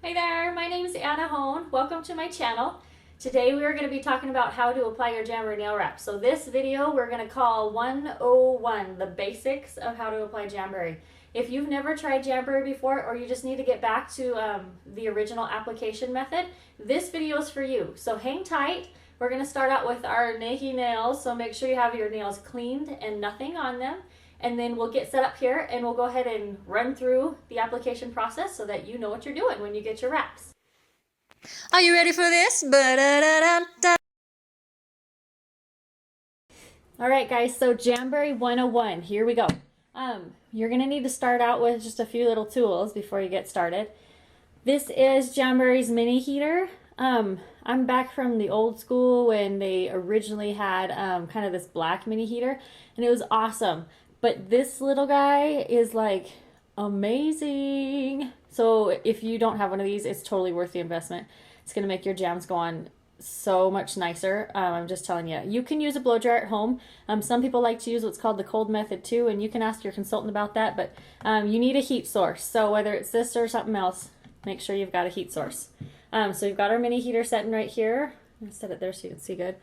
Hey there, my name is Anna Hone. Welcome to my channel. Today we are going to be talking about how to apply your Jamberry nail wrap. So this video we're going to call 101, the basics of how to apply Jamberry. If you've never tried Jamberry before or you just need to get back to the original application method, this video is for you. So hang tight. We're going to start out with our naked nails, so make sure you have your nails cleaned and nothing on them. And then we'll get set up here and we'll go ahead and run through the application process so that you know what you're doing when you get your wraps. Are you ready for this? Alright guys, so Jamberry 101, here we go. You're going to need to start out with just a few little tools before you get started. This is Jamberry's mini heater. I'm back from the old school when they originally had kind of this black mini heater, and it was awesome. But this little guy is like amazing. So if you don't have one of these, it's totally worth the investment. It's going to make your jams go on so much nicer. I'm just telling you. You can use a blow dryer at home. Some people like to use what's called the cold method too, and you can ask your consultant about that. But you need a heat source. So whether it's this or something else, make sure you've got a heat source. So you've got our mini heater setting right here. I'll set it there so you can see good.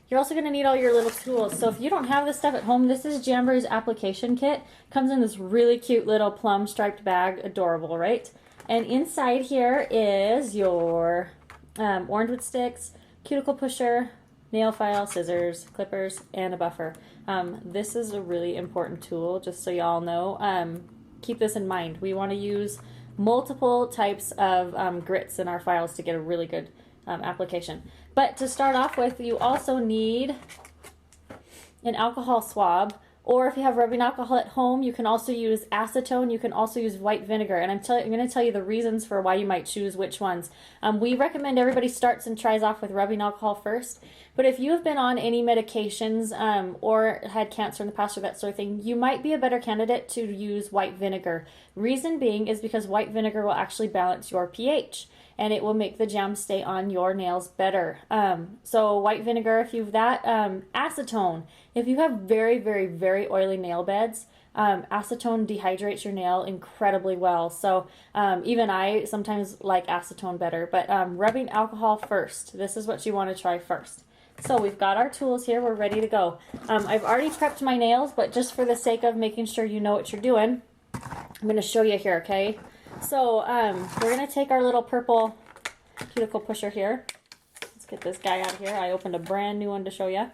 You're also going to need all your little tools. So if you don't have this stuff at home, this is Jamberry's application kit. Comes in this really cute little plum striped bag. Adorable, right? And inside here is your orange wood sticks, cuticle pusher, nail file, scissors, clippers, and a buffer. This is a really important tool, just so y'all know. Keep this in mind. We want to use multiple types of grits in our files to get a really good application. But to start off with, you also need an alcohol swab, or if you have rubbing alcohol at home, you can also use acetone. You can also use white vinegar, and I'm going to tell you the reasons for why you might choose which ones. We recommend everybody starts and tries off with rubbing alcohol first, but if you have been on any medications or had cancer in the past or that sort of thing, you might be a better candidate to use white vinegar. Reason being is because white vinegar will actually balance your pH, and it will make the jam stay on your nails better. So white vinegar, if you've that, acetone. If you have very, very, very oily nail beds, acetone dehydrates your nail incredibly well. So even I sometimes like acetone better, but rubbing alcohol first. This is what you want to try first. So we've got our tools here. We're ready to go. I've already prepped my nails, but just for the sake of making sure you know what you're doing, I'm going to show you here, okay? So we're going to take our little purple cuticle pusher here. Let's get this guy out of here. I opened a brand new one to show you.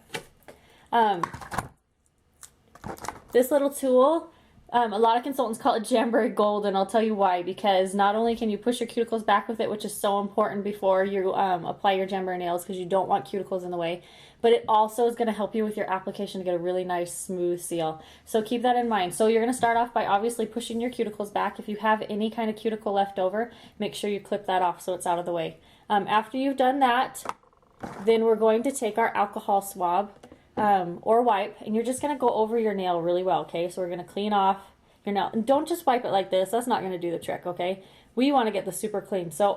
This little tool, a lot of consultants call it Jamberry Gold, and I'll tell you why. Because not only can you push your cuticles back with it, which is so important before you apply your Jamberry nails, because you don't want cuticles in the way, but it also is going to help you with your application to get a really nice smooth seal. So keep that in mind. So you're going to start off by obviously pushing your cuticles back. If you have any kind of cuticle left over, make sure you clip that off so it's out of the way. After you've done that, then we're going to take our alcohol swab or wipe, and you're just going to go over your nail really well, okay? So we're going to clean off your nail. And don't just wipe it like this. That's not going to do the trick, okay? We want to get the super clean. So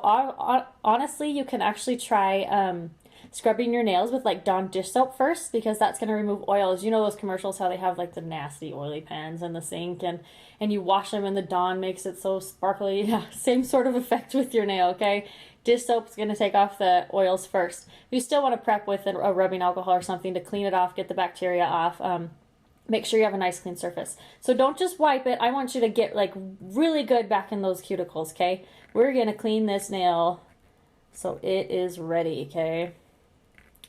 honestly, you can actually try scrubbing your nails with like Dawn dish soap first, because that's going to remove oils. You know those commercials, how they have like the nasty oily pans in the sink, and you wash them and the Dawn makes it so sparkly. Yeah, same sort of effect with your nail, okay? Dish soap's going to take off the oils first. You still want to prep with a rubbing alcohol or something to clean it off, get the bacteria off. Make sure you have a nice clean surface. So don't just wipe it. I want you to get like really good back in those cuticles, okay? We're going to clean this nail so it is ready, okay?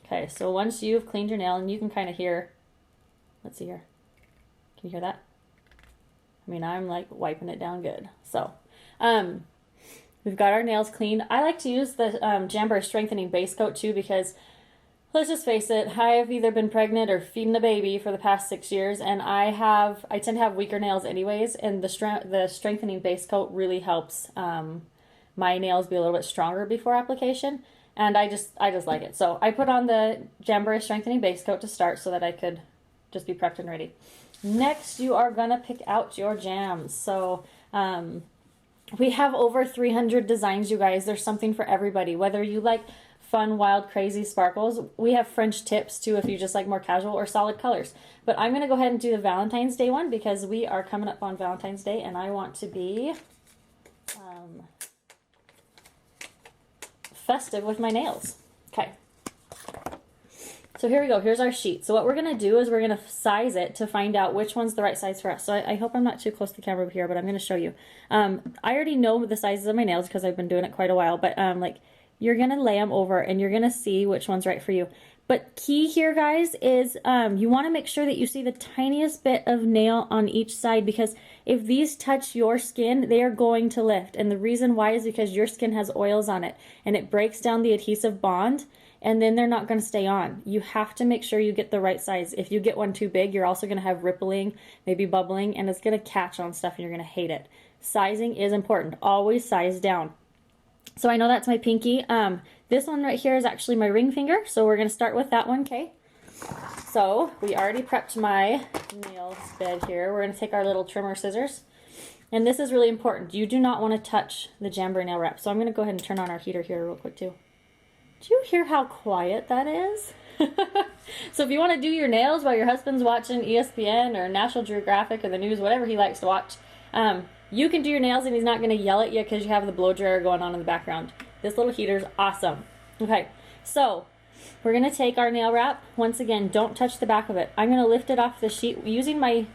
Okay, so once you've cleaned your nail, and you can kind of hear, let's see here. Can you hear that? I mean, I'm like wiping it down good. So, we've got our nails cleaned. I like to use the Jamberry strengthening base coat too, because let's just face it, I have either been pregnant or feeding a baby for the past 6 years, and I tend to have weaker nails anyways, and the strengthening base coat really helps my nails be a little bit stronger before application. And I just like it. So I put on the Jamberry strengthening base coat to start so that I could just be prepped and ready. Next, you are going to pick out your jams. So we have over 300 designs, you guys. There's something for everybody. Whether you like fun, wild, crazy sparkles, we have French tips too if you just like more casual, or solid colors. But I'm going to go ahead and do the Valentine's Day one, because we are coming up on Valentine's Day, and I want to be festive with my nails. Okay. So here we go. Here's our sheet. So what we're going to do is we're going to size it to find out which one's the right size for us. So I hope I'm not too close to the camera here, but I'm going to show you. I already know the sizes of my nails because I've been doing it quite a while, but like you're going to lay them over and you're going to see which one's right for you. But key here, guys, is you want to make sure that you see the tiniest bit of nail on each side, because if these touch your skin, they are going to lift. And the reason why is because your skin has oils on it and it breaks down the adhesive bond, and then they're not going to stay on. You have to make sure you get the right size. If you get one too big, you're also going to have rippling, maybe bubbling, and it's going to catch on stuff and you're going to hate it. Sizing is important. Always size down. So I know that's my pinky. This one right here is actually my ring finger, so we're going to start with that one, okay? So we already prepped my nails bed here. We're going to take our little trimmer scissors. And this is really important. You do not want to touch the Jamberry nail wrap. So I'm going to go ahead and turn on our heater here real quick too. Do you hear how quiet that is? So if you want to do your nails while your husband's watching ESPN or National Geographic or the news, whatever he likes to watch, you can do your nails and he's not going to yell at you because you have the blow dryer going on in the background. This little heater is awesome. Okay, so we're going to take our nail wrap. Once again, don't touch the back of it. I'm going to lift it off the sheet using my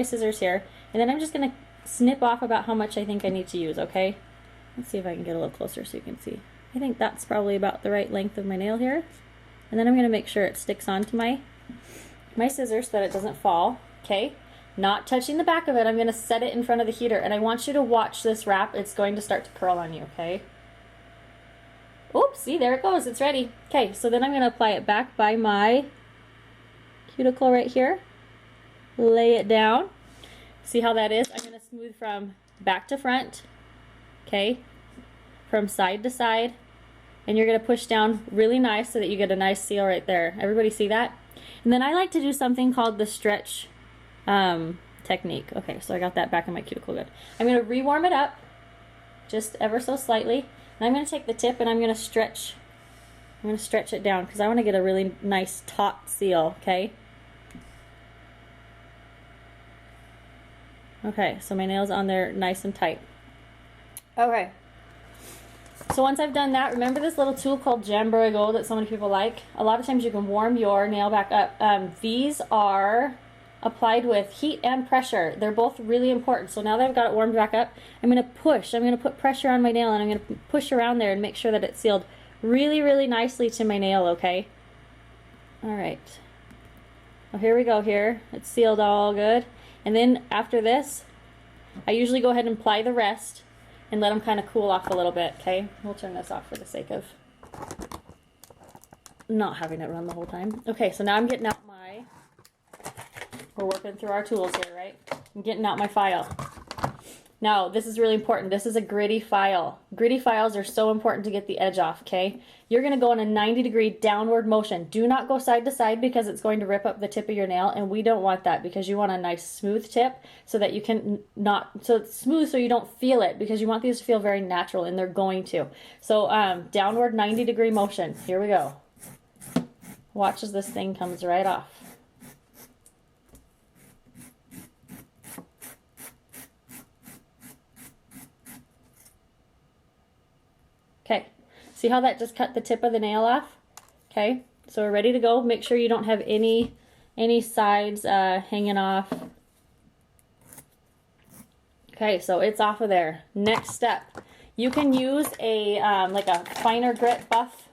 scissors here, and then I'm just going to snip off about how much I think I need to use, okay? Let's see if I can get a little closer so you can see. I think that's probably about the right length of my nail here. And then I'm going to make sure it sticks onto my scissors so that it doesn't fall. Okay, not touching the back of it. I'm going to set it in front of the heater, and I want you to watch this wrap. It's going to start to curl on you, okay? Oops, see, there it goes. It's ready. Okay, so then I'm going to apply it back by my cuticle right here. Lay it down. See how that is? I'm going to smooth from back to front, okay, from side to side. And you're going to push down really nice so that you get a nice seal right there. Everybody see that? And then I like to do something called the stretch technique. Okay, so I got that back in my cuticle good. I'm going to re-warm it up just ever so slightly. And I'm going to take the tip and I'm going to stretch. I'm going to stretch it down because I want to get a really nice top seal, okay? Okay, so my nail's on there nice and tight. Okay. So once I've done that, remember this little tool called Jamberry Gold that so many people like? A lot of times you can warm your nail back up. These are applied with heat and pressure. They're both really important. So now that I've got it warmed back up, I'm going to push. I'm going to put pressure on my nail and I'm going to push around there and make sure that it's sealed really, really nicely to my nail, okay? All right. Well, here we go here. It's sealed all good. And then after this, I usually go ahead and apply the rest and let them kind of cool off a little bit, okay? We'll turn this off for the sake of not having it run the whole time. Okay, so now I'm getting out my, we're working through our tools here, right? I'm getting out my file. Now, this is really important. This is a gritty file. Gritty files are so important to get the edge off, okay? You're going to go in a 90-degree downward motion. Do not go side to side because it's going to rip up the tip of your nail, and we don't want that because you want a nice smooth tip so that you can not, so it's smooth so you don't feel it, because you want these to feel very natural, and they're going to. So downward 90-degree motion. Here we go. Watch as this thing comes right off. Okay, see how that just cut the tip of the nail off? Okay, so we're ready to go. Make sure you don't have any sides hanging off. Okay, so it's off of there. Next step, you can use a like a finer grit buff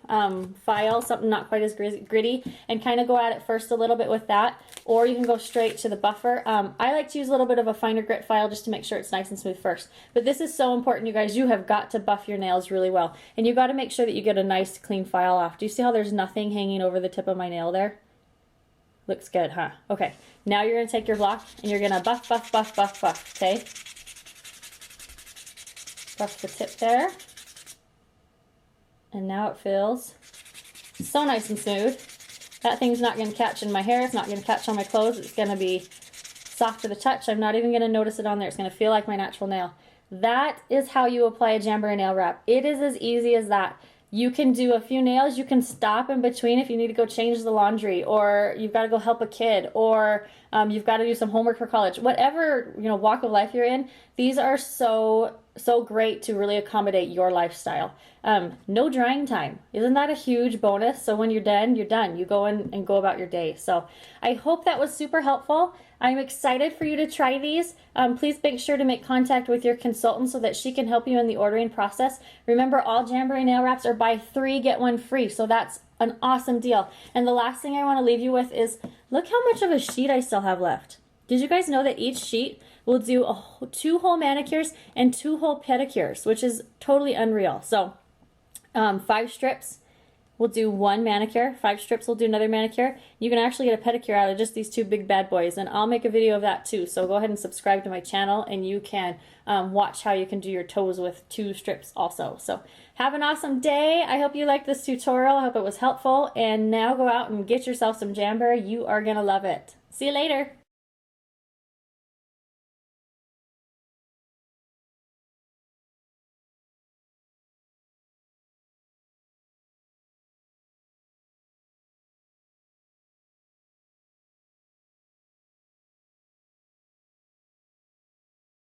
file, something not quite as gritty, and kind of go at it first a little bit with that, or you can go straight to the buffer. I like to use a little bit of a finer grit file just to make sure it's nice and smooth first. But this is so important, you guys. You have got to buff your nails really well, and you got to make sure that you get a nice clean file off. Do you see how there's nothing hanging over the tip of my nail there? Looks good, huh? Okay, now you're going to take your block and you're going to buff, buff, buff, buff, buff, okay? Buff the tip there. And now it feels so nice and smooth. That thing's not going to catch in my hair. It's not going to catch on my clothes. It's going to be soft to the touch. I'm not even going to notice it on there. It's going to feel like my natural nail. That is how you apply a Jamberry nail wrap. It is as easy as that. You can do a few nails. You can stop in between if you need to go change the laundry, or you've got to go help a kid, or you've got to do some homework for college, whatever, walk of life you're in, these are so great to really accommodate your lifestyle. No drying time. Isn't that a huge bonus? So when you're done, you're done. You go in and go about your day. So I hope that was super helpful. I'm excited for you to try these. Please make sure to make contact with your consultant so that she can help you in the ordering process. Remember, all Jamberry nail wraps are buy 3, get 1 free. So that's an awesome deal. And the last thing I want to leave you with is, look how much of a sheet I still have left. Did you guys know that each sheet will do 2 whole manicures and 2 whole pedicures, which is totally unreal. So 5 strips will do 1 manicure, 5 strips will do another manicure. You can actually get a pedicure out of just these 2 big bad boys, and I'll make a video of that too. So go ahead and subscribe to my channel, and you can watch how you can do your toes with 2 strips also. So have an awesome day. I hope you liked this tutorial. I hope it was helpful. And now go out and get yourself some Jamberry. You are gonna love it. See you later.